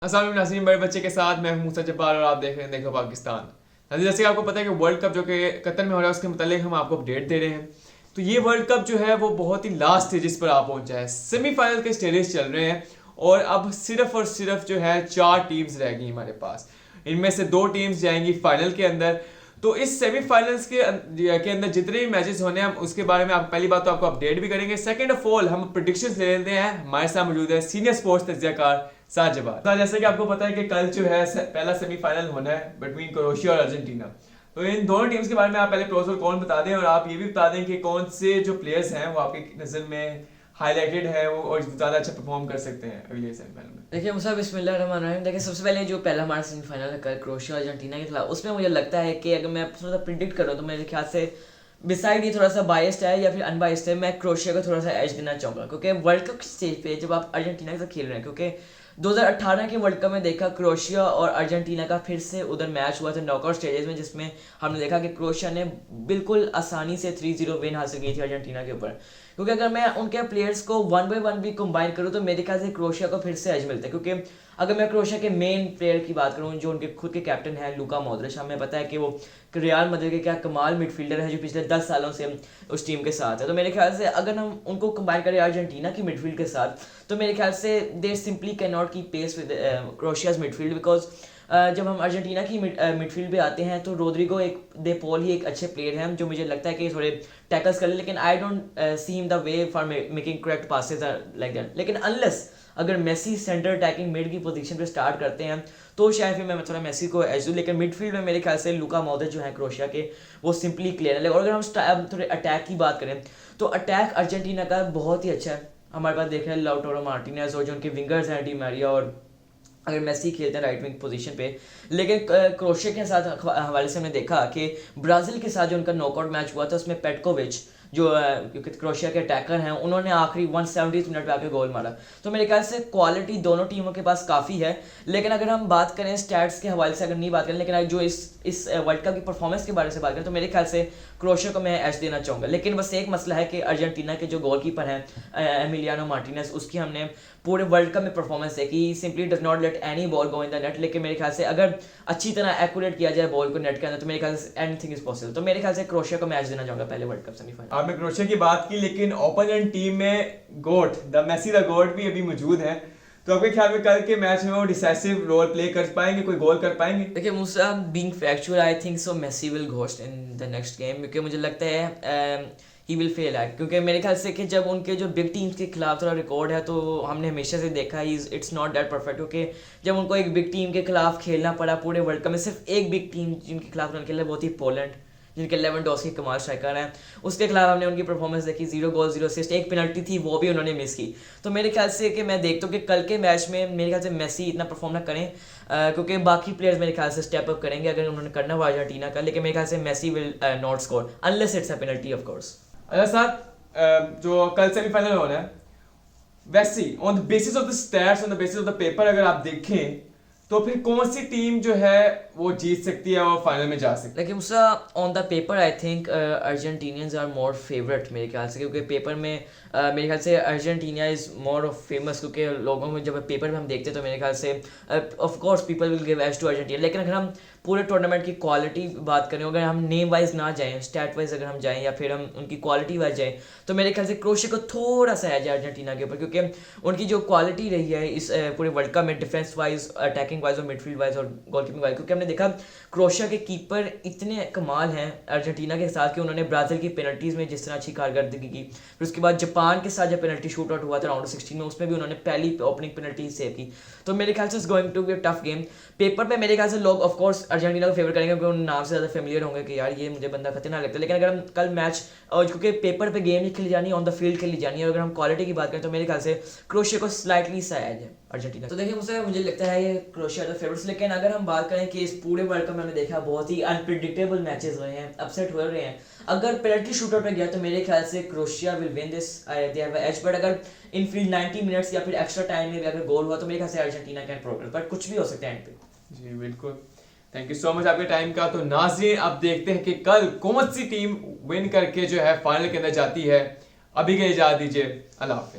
अस्सलाम वालेकुम नाज़रीन, बड़े बच्चे के साथ मैं हूं मूसा जब्बार और आप देख रहे हैं देखो पाकिस्तान। नाज़रीन, जैसे कि आपको पता है कि वर्ल्ड कप जो कि कतर में हो रहा है उसके मुतालिक हम आपको अपडेट दे रहे हैं। तो ये वर्ल्ड कप जो है वो बहुत ही लास्ट स्टेजेस पर आ पहुंचा है। सेमीफाइनल के स्टेजेस चल रहे हैं और अब सिर्फ और सिर्फ जो है 4 टीम्स रह गई हमारे पास। इनमें से 2 टीम्स जाएंगी फाइनल के अंदर। तो इस सेमीफाइनल्स के अंदर जितने भी मैचेस होने हैं हम उसके बारे में आप पहली बात तो आपको अपडेट भी करेंगे। सेकंड ऑफ ऑल हम प्रेडिक्शंस ले लेते हैं। हमारे साथ मौजूद है सीनियर स्पोर्ट्स तज्जियाकार साजिद। जैसे कि आपको पता है कि कल जो है पहला सेमीफाइनल होना है बिटवीन क्रोएशिया और अर्जेंटीना। तो इन दोनों टीम्स के बारे में आप पहले प्रोस और कॉन बता दें और आप ये भी बता दें कि कौन से जो प्लेयर्स हैं वो आपकी नज़र में हाईलाइटेड है वो और ज़्यादा अच्छा परफॉर्म कर सकते हैं अगले सेमीफाइनल में। देखिए मुसा बिस्मिल्लाहिर्रहमानिर्रहीम। देखिए सबसे पहले जो पहला हमारा सेमीफाइनल है कल क्रोएशिया और अर्जेंटीना के खिलाफ, उसमें मुझे लगता है कि अगर मैं थोड़ा सा प्रिडिक्ट करूँ तो मेरे ख्याल से बिसाइड ये थोड़ा सा बायस्ड है या फिर अनबायस्ड है, मैं क्रोएशिया को थोड़ा सा एज देना चाहूँगा। क्योंकि वर्ल्ड कप स्टेज पे जब आप अर्जेंटीना के साथ खेल रहे हैं, क्योंकि 2018 के वर्ल्ड कप में देखा क्रोएशिया और अर्जेंटीना का फिर से उधर मैच हुआ था नॉकआउट स्टेजेस में, जिसमें हमने देखा कि क्रोएशिया ने बिल्कुल आसानी से 3-0 विन हासिल की थी अर्जेंटीना के ऊपर। क्योंकि अगर मैं उनके प्लेयर्स को 1 बाय 1 भी कंबाइन करूँ तो मेरे ख्याल से क्रोएशिया को फिर से एज मिलता है। क्योंकि अगर मैं क्रोएशिया के मेन प्लेयर की बात करूँ जो उनके खुद के कैप्टन हैं लूका मॉड्रिच, हमें पता है कि वो रियल मैड्रिड के क्या कमाल मिडफील्डर है जो पिछले 10 सालों से उस टीम के साथ है। तो मेरे ख्याल से अगर हम उनको कंबाइन करें अर्जेंटीना की मिडफील्ड के साथ तो मेरे ख्याल से they simply can not keep pace with Croatia's midfield. Because जब हम अर्जेंटीना की मिडफील्ड पे आते हैं तो रोड्रिगो एक दे पॉल ही एक अच्छे प्लेयर हैं जो मुझे लगता है कि थोड़े टैकल्स कर ले, लेकिन I don't see him the way for making correct passes like that. लेकिन अनलेस अगर मेसी सेंटर अटैकिंग मिड की पोजीशन पे स्टार्ट करते हैं तो शायद फिर मैं थोड़ा मेसी को एज दूँ। लेकिन मिडफील्ड में मेरे ख्याल से लूका मॉड्रिच जो है क्रोएशिया के वो सिंपली क्लियर है। और अगर हम थोड़े अटैक की बात करें तो अटैक अर्जेंटीना का बहुत ही अच्छा है। हमारे पास देख रहे हैं लाउटारो मार्टिनेज और जो उनके विंगर्स हैं डी मैरिया और अगर मेसी खेलते हैं राइट विंग पोजीशन पे। लेकिन क्रोएशिया के साथ हवाले से हमने देखा कि ब्राज़ील के साथ जो उनका नॉकआउट मैच हुआ था उसमें पेटकोविच जो क्रोएशिया के अटैकर हैं उन्होंने आखिरी 170 मिनट पे आके गोल मारा। तो मेरे ख्याल से क्वालिटी दोनों टीमों के पास काफ़ी है। लेकिन अगर हम बात करें स्टैट्स के हवाले से अगर नहीं बात करें, लेकिन जो इस वर्ल्ड कप की परफॉर्मेंस के बारे से बात करें तो मेरे ख्याल से क्रोएशिया को मैं एज देना चाहूँगा। लेकिन बस एक मसला है कि अर्जेंटीना के जो गोलकीपर हैं एमिलियानो मार्टिनेज, उसकी हमने पूरे वर्ल्ड कप में परफॉर्मेंस देखी। Simply does not let any ball go in the net. लेकिन मेरे ख्याल से अगर अच्छी तरह एक्यूरेट किया जाए बॉल को नेट के अंदर तो मेरे ख्याल से एनीथिंग इज पॉसिबल। तो मेरे ख्याल से क्रोएशिया को मैच देना चाहूँगा पहले वर्ल्ड कप सेमीफाइनल। आपने क्रोएशिया की बात की लेकिन ओपोनेंट टीम में गोट द मेसी द गोट भी अभी मौजूद है। तो आपके ख्याल में कल के मैच में वो डिसाइसिव रोल प्ले कर पाएंगे, कोई गोल कर पाएंगे? देखिए Musa being factual I think so Messi will ghost in the next game. क्योंकि मुझे लगता है ही विल फेल एट, क्योंकि मेरे ख्याल से कि जब उनके जो बिग टीम्स के खिलाफ थोड़ा रिकॉर्ड है तो हमने हमेशा से देखा है इट्स नॉट दैट परफेक्ट। क्योंकि जब उनको एक बिग टीम के खिलाफ खेलना पड़ा पूरे वर्ल्ड कप में, सिर्फ एक बिग टीम जिनके खिलाफ उन्होंने खेला वो थी पोलैंड, जिनके लेवेंडोव्स्की कमाल स्ट्राइकर हैं। उसके खिलाफ हमने उनकी परफॉर्मेंस देखी, 0 गोल 0 असिस्ट, एक पेनल्टी थी वो भी उन्होंने मिस की। तो मेरे ख्याल से कि मैं देखता हूँ कि कल के मैच में मेरे ख्याल से मेसी इतना परफॉर्म ना करें क्योंकि बाकी प्लेयर्स मेरे ख्याल से स्टेप अप करेंगे अगर उन्होंने करना हुआ अर्जेंटीना का। लेकिन मेरे ख्याल से Messi will not score unless it's a penalty of course. अच्छा सर, जो कल सेमीफाइनल हो रहा है वैसे on the basis of the stats, on the basis of the paper अगर आप देखें तो फिर कौन सी टीम जो है वो जीत सकती है और फाइनल में जा सकती है? लेकिन Musa on the paper I think Argentinians are more favourite मेरे ख्याल से। क्योंकि पेपर में मेरे ख्याल से Argentina is more of famous. क्योंकि लोगों में जब पेपर में हम देखते हैं तो मेरे ख्याल से of course people will give edge to Argentina. लेकिन अगर हम पूरे टूर्नामेंट की क्वालिटी बात करें, अगर हम नेम वाइज ना जाएं, स्टैट वाइज अगर हम जाएं या फिर हम उनकी क्वालिटी वाइज जाएं तो मेरे ख्याल से क्रोएशिया को थोड़ा सा एज है अर्जेंटीना के ऊपर। क्योंकि उनकी जो क्वालिटी रही है इस पूरे वर्ल्ड कप में डिफेंस वाइज, अटैकिंग वाइज और मिडफील्ड वाइज और गोलकीपिंग वाइज। क्योंकि हमने देखा क्रोएशिया के कीपर इतने कमाल हैं अर्जेंटीना के साथ कि उन्होंने ब्राज़ील की पेनल्टीज़ में जिस तरह अच्छी कारकर्दगी की, फिर उसके बाद जापान के साथ जब पेनल्टी शूट आउट हुआ था राउंड 16 में उसमें भी उन्होंने पहली ओपनिंग पेनल्टी सेव की। तो मेरे ख्याल से it's going to be a tough game. Paper पे मेरे ख्याल से लोग ऑफ कोर्स अर्जेंटीना को फेवर करेंगे क्योंकि उन नाम से ज़्यादा फेमिलियर होंगे कि यार ये मुझे बंदा खतरनाक लगता है। लेकिन अगर हम कल मैच और क्योंकि पेपर पे गेम नहीं खेली जानी, ऑन द फील्ड खेली जानी है, और अगर हम क्वालिटी की बात करें तो मेरे ख्याल से क्रोएशिया को स्लाइटली सा एज है अर्जेंटीना। तो देखिए मुझे लगता है ये क्रोएशिया द फेवरेट्स। लेकिन अगर हम बात करें कि इस पूरे वर्ल्ड कप में हमने देखा बहुत ही अनप्रिडिक्टेबल मैचेस हुए हैं, अपसेट हो रहे हैं। अगर पेनल्टी शूटआउट पे गया तो मेरे ख्याल से Croatia will win this, they have edge. But अगर इन फील्ड 90 मिनट्स या फिर एक्स्ट्रा टाइम में भी अगर गोल हुआ तो मेरे ख्याल से अर्जेंटीना कैन प्रोग्रेस, बट कुछ भी हो सकता है एंड पे। जी बिल्कुल, थैंक यू सो मच आपके टाइम का। तो नाज़रीन अब देखते हैं कि कल कौन सी टीम विन करके जो है फाइनल के अंदर जाती है। अभी के इजाज़त दीजिए, अल्लाह हाफिज़।